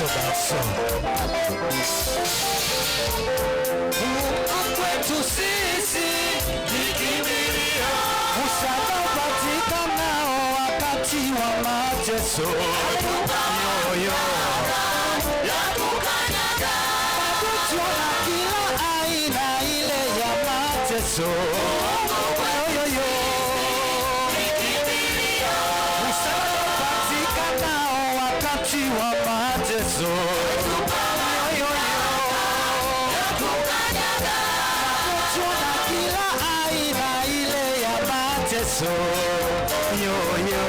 baso kwetu sisi nikimbilia msaada upatikanao wakati wa mateso yoyo ya kukanyaga magonjwa na kila aina ile ya mateso yoyo nikimbilia msaada upatikanao wakati wa mateso yoyo ya kukanyaga magonjwa na kila aina ile ya mateso yoyo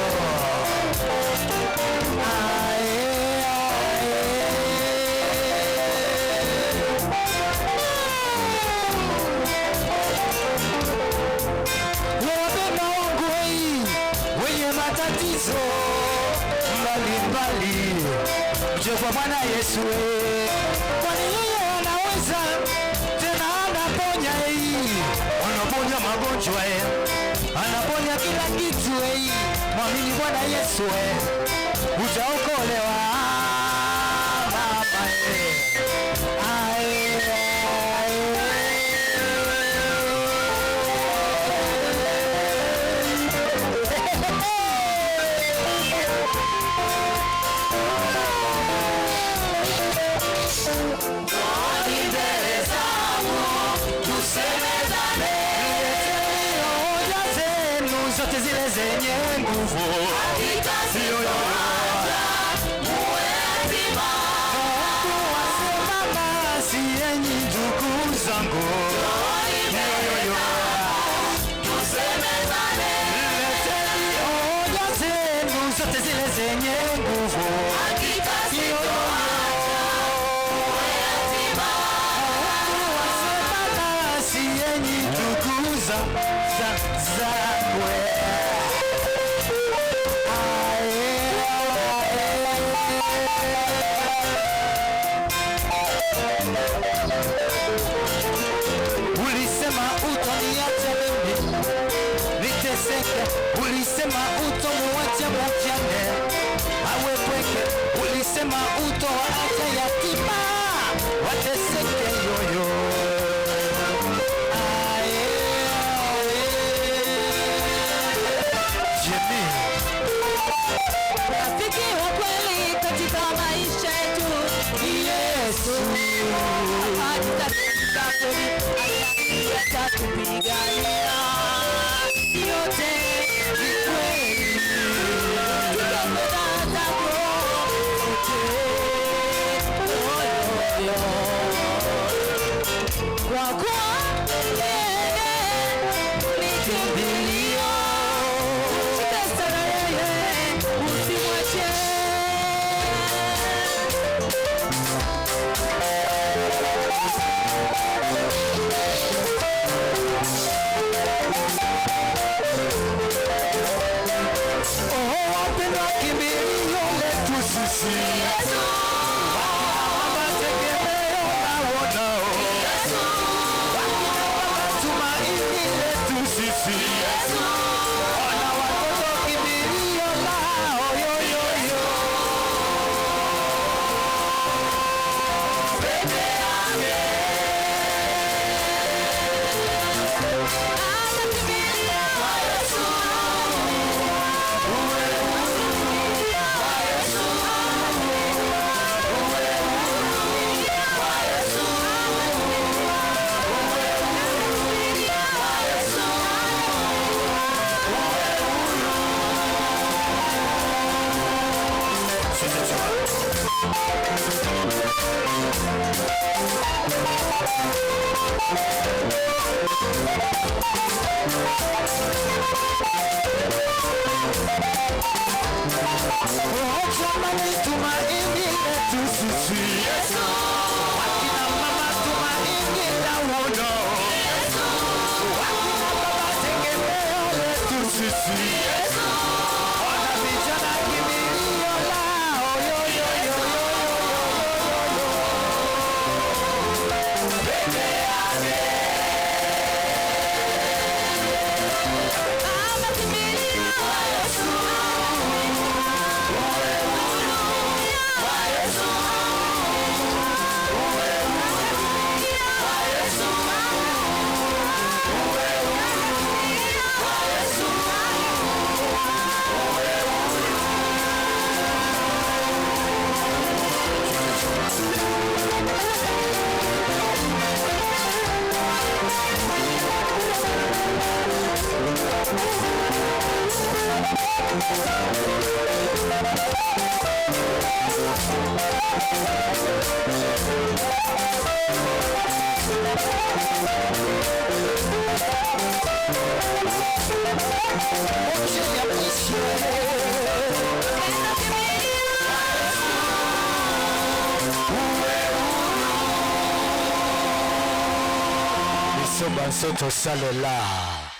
wapenda wangu wenye matatizo mbalimbali mje kwa Bwana Yesu kwani yeye anaweza tena anaponya anaponya magonjwa anaponya kila kitu mwamini Bwana Yesu utaokolewa mama zote zile zenye nguvu hakika sio muwe yatima wasimama si enyi ndugu zangu tusemezane leteni hoja zenu zote zile zenye nguvu hakika sio muwe yatima wasimama si enyi ndugu zangu ulisema utaniacha mimi niteseke ulisema utomuacha mjane awe pweke ulisema utoacha yatima wateseke yoyo rafiki wa kweli katika maisha yetu Yesu atatupigania yote ni kweli kwa kuwa yeye ni kimbilio utasana yeye usimwache wapenda kimbilio letu sisi mategemeo nao tumaini letu sisi wana watoto kimbilio lao yoyoyo peke yake atakimbilia Yesu tumaini letu sisi Yesu wakina mama tumaini la wono Yesu wakina baba tegemeo letu sisi Yesu wana vijana kimbilio lao yoyoyo peke yake kimbilio Yesu Soba soto salela